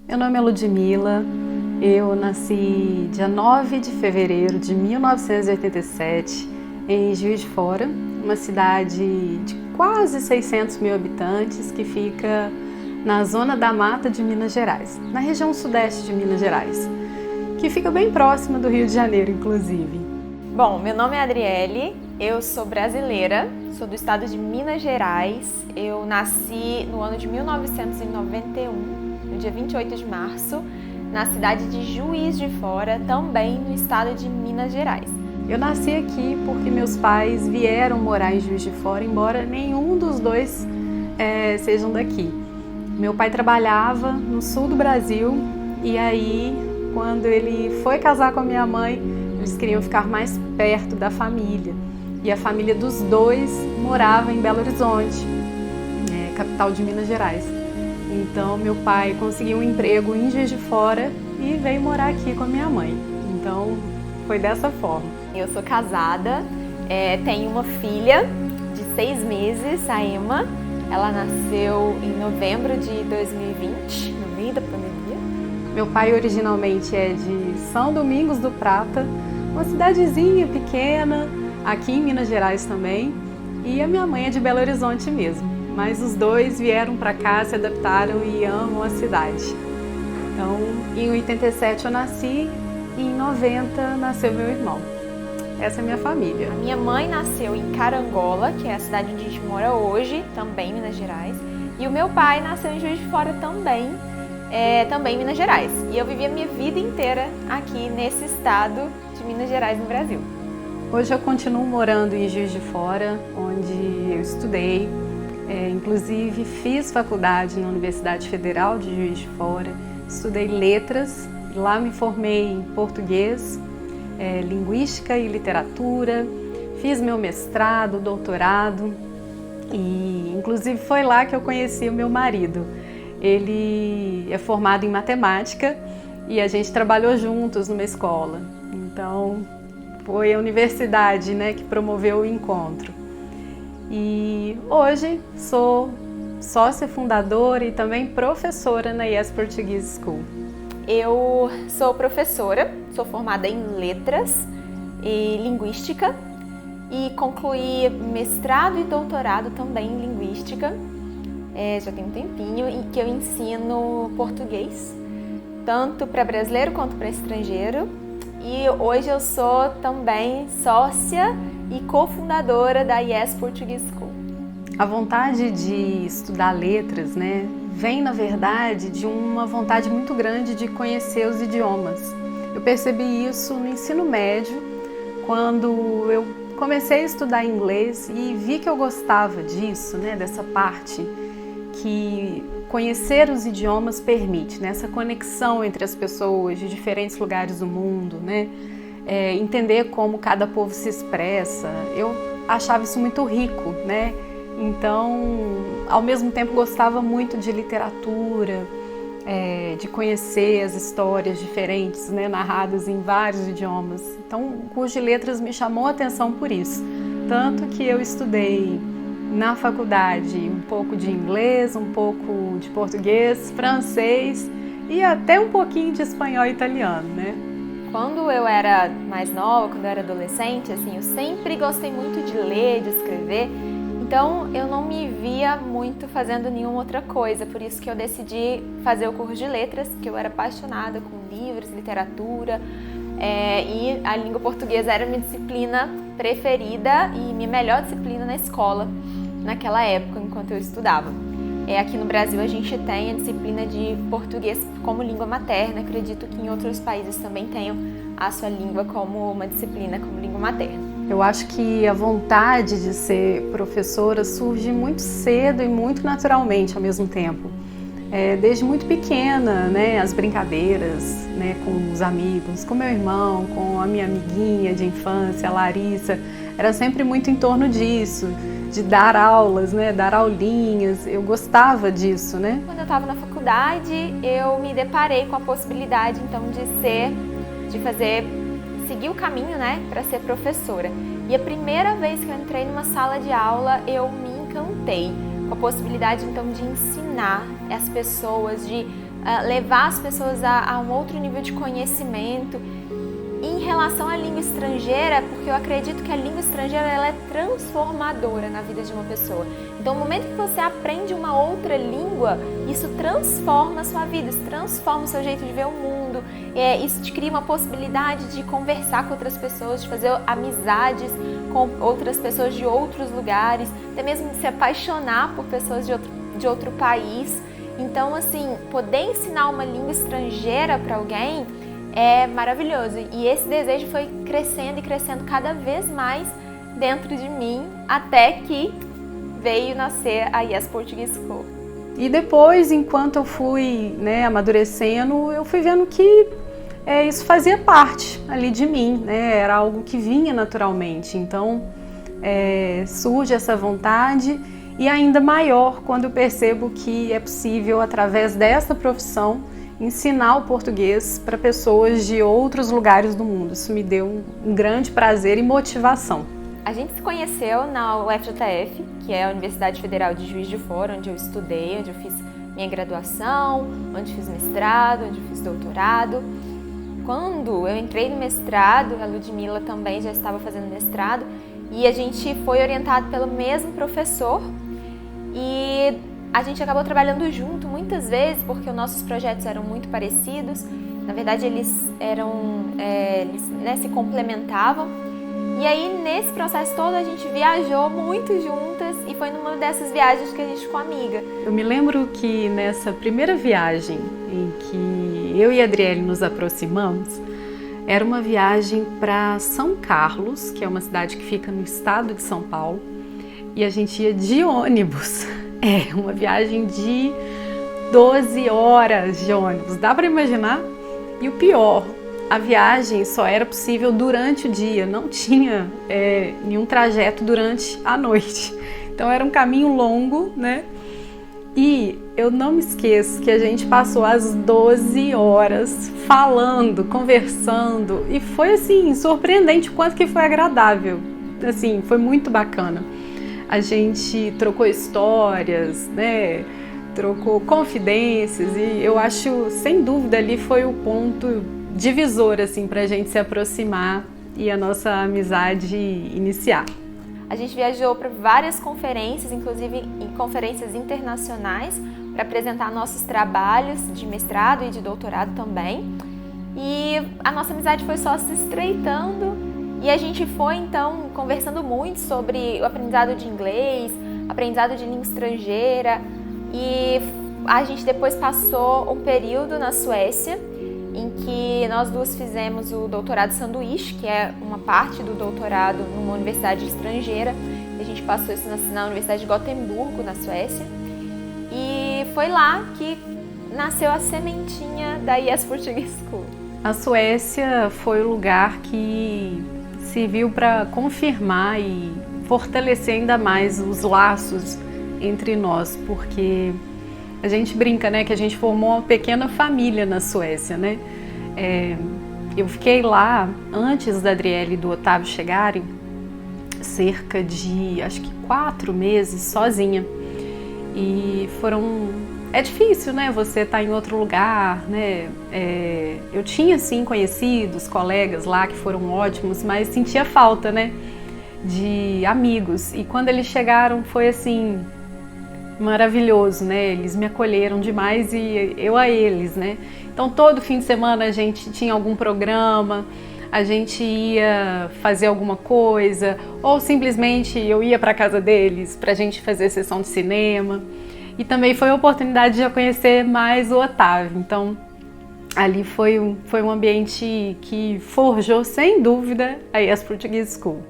Meu nome é Ludmila, eu nasci dia 9 de fevereiro de 1987 em Juiz de Fora, uma cidade de quase 600 mil habitantes que fica na zona da mata de Minas Gerais, na região sudeste de Minas Gerais, que fica bem próxima do Rio de Janeiro, inclusive. Bom, meu nome é Adriele, eu sou brasileira, sou do estado de Minas Gerais, eu nasci no ano de 1991, no dia 28 de março, na cidade de Juiz de Fora, também no estado de Minas Gerais. Eu nasci aqui porque meus pais vieram morar em Juiz de Fora, embora nenhum dos dois sejam daqui. Meu pai trabalhava no sul do Brasil e aí, quando ele foi casar com a minha mãe, eles queriam ficar mais perto da família. E a família dos dois morava em Belo Horizonte, capital de Minas Gerais. Então, meu pai conseguiu um emprego em Juiz de Fora e veio morar aqui com a minha mãe. Então, foi dessa forma. Eu sou casada, tenho uma filha de 6 meses, a Emma. Ela nasceu em novembro de 2020, no meio da pandemia. Meu pai originalmente é de São Domingos do Prata, uma cidadezinha pequena, aqui em Minas Gerais também. E a minha mãe é de Belo Horizonte mesmo. Mas os dois vieram para cá, se adaptaram e amam a cidade. Então, em 87 eu nasci e em 90 nasceu meu irmão. Essa é a minha família. A minha mãe nasceu em Carangola, que é a cidade onde a gente mora hoje, também em Minas Gerais. E o meu pai nasceu em Juiz de Fora também em Minas Gerais. E eu vivi a minha vida inteira aqui nesse estado de Minas Gerais, no Brasil. Hoje eu continuo morando em Juiz de Fora, onde eu estudei. Inclusive fiz faculdade na Universidade Federal de Juiz de Fora, estudei letras, lá me formei em português, linguística e literatura, fiz meu mestrado, doutorado e inclusive foi lá que eu conheci o meu marido. Ele é formado em matemática e a gente trabalhou juntos numa escola, então foi a universidade, que promoveu o encontro. E hoje sou sócia fundadora e também professora na Yes Portuguese School. Eu sou professora, sou formada em letras e linguística e concluí mestrado e doutorado também em linguística. Já tem um tempinho em que eu ensino português, tanto para brasileiro quanto para estrangeiro. E hoje eu sou também sócia e cofundadora da Yes Portuguese School. A vontade de estudar letras, vem na verdade de uma vontade muito grande de conhecer os idiomas. Eu percebi isso no ensino médio, quando eu comecei a estudar inglês e vi que eu gostava disso, dessa parte que conhecer os idiomas permite, essa conexão entre as pessoas de diferentes lugares do mundo, entender como cada povo se expressa. Eu achava isso muito rico, Então, ao mesmo tempo, gostava muito de literatura, de conhecer as histórias diferentes, narradas em vários idiomas. Então, o curso de letras me chamou a atenção por isso. Tanto que eu estudei na faculdade um pouco de inglês, um pouco de português, francês e até um pouquinho de espanhol e italiano, Quando eu era mais nova, quando eu era adolescente, eu sempre gostei muito de ler, de escrever, então eu não me via muito fazendo nenhuma outra coisa, por isso que eu decidi fazer o curso de letras, que eu era apaixonada com livros, literatura, e a língua portuguesa era minha disciplina preferida e minha melhor disciplina na escola, naquela época, enquanto eu estudava. Aqui no Brasil a gente tem a disciplina de português como língua materna, acredito que em outros países também tenham a sua língua como uma disciplina, como língua materna. Eu acho que a vontade de ser professora surge muito cedo e muito naturalmente ao mesmo tempo. Desde muito pequena, as brincadeiras, com os amigos, com meu irmão, com a minha amiguinha de infância, a Larissa, era sempre muito em torno disso, de dar aulas, dar aulinhas, eu gostava disso, Quando eu estava na faculdade, eu me deparei com a possibilidade, então, seguir o caminho, para ser professora. E a primeira vez que eu entrei numa sala de aula, eu me encantei com a possibilidade, então, de ensinar as pessoas, de levar as pessoas a um outro nível de conhecimento. Em relação à língua estrangeira, porque eu acredito que a língua estrangeira ela é transformadora na vida de uma pessoa. Então, no momento que você aprende uma outra língua, isso transforma a sua vida, isso transforma o seu jeito de ver o mundo, isso te cria uma possibilidade de conversar com outras pessoas, de fazer amizades com outras pessoas de outros lugares, até mesmo se apaixonar por pessoas de outro país. Então, assim, poder ensinar uma língua estrangeira para alguém é maravilhoso, e esse desejo foi crescendo e crescendo cada vez mais dentro de mim, até que veio nascer a Yes Portuguese School. E depois, enquanto eu fui, né, amadurecendo, eu fui vendo que isso fazia parte ali de mim, né, era algo que vinha naturalmente. Então surge essa vontade, e ainda maior quando eu percebo que é possível, através dessa profissão, ensinar o português para pessoas de outros lugares do mundo. Isso me deu um grande prazer e motivação. A gente se conheceu na UFJF, que é a Universidade Federal de Juiz de Fora, onde eu estudei, onde eu fiz minha graduação, onde fiz mestrado, onde fiz doutorado. Quando eu entrei no mestrado, a Ludmila também já estava fazendo mestrado, e a gente foi orientado pelo mesmo professor, e a gente acabou trabalhando junto muitas vezes, porque os nossos projetos eram muito parecidos. Na verdade, eles se complementavam. E aí, nesse processo todo, a gente viajou muito juntas, e foi numa dessas viagens que a gente ficou amiga. Eu me lembro que nessa primeira viagem em que eu e a Adriele nos aproximamos, era uma viagem para São Carlos, que é uma cidade que fica no estado de São Paulo, e a gente ia de ônibus. Uma viagem de 12 horas de ônibus, dá para imaginar? E o pior, a viagem só era possível durante o dia, não tinha nenhum trajeto durante a noite. Então era um caminho longo, né? E eu não me esqueço que a gente passou as 12 horas falando, conversando, e foi assim, surpreendente o quanto que foi agradável. Assim, foi muito bacana. A gente trocou histórias, né? Trocou confidências, e eu acho, sem dúvida, ali foi o ponto divisor assim, para a gente se aproximar e a nossa amizade iniciar. A gente viajou para várias conferências, inclusive em conferências internacionais, para apresentar nossos trabalhos de mestrado e de doutorado também. E a nossa amizade foi só se estreitando. E a gente foi, então, conversando muito sobre o aprendizado de inglês, aprendizado de língua estrangeira, e a gente depois passou um período na Suécia, em que nós duas fizemos o doutorado sanduíche, que é uma parte do doutorado numa universidade estrangeira. A gente passou isso na Universidade de Gotemburgo, na Suécia, e foi lá que nasceu a sementinha da Yes Portuguese School. A Suécia foi o lugar que serviu para confirmar e fortalecer ainda mais os laços entre nós, porque a gente brinca, né, que a gente formou uma pequena família na Suécia, né? Eu fiquei lá antes da Adriele e do Otávio chegarem, cerca de, acho que 4 meses sozinha, e é difícil, né, você tá em outro lugar, né? Eu tinha, sim, conhecidos, colegas lá que foram ótimos, mas sentia falta, né, de amigos. E quando eles chegaram foi, assim, maravilhoso, né? Eles me acolheram demais e eu a eles, né? Então, todo fim de semana a gente tinha algum programa, a gente ia fazer alguma coisa, ou simplesmente eu ia para casa deles pra gente fazer sessão de cinema. E também foi a oportunidade de eu conhecer mais o Otávio. Então, ali foi um ambiente que forjou, sem dúvida, a Yes Portuguese School.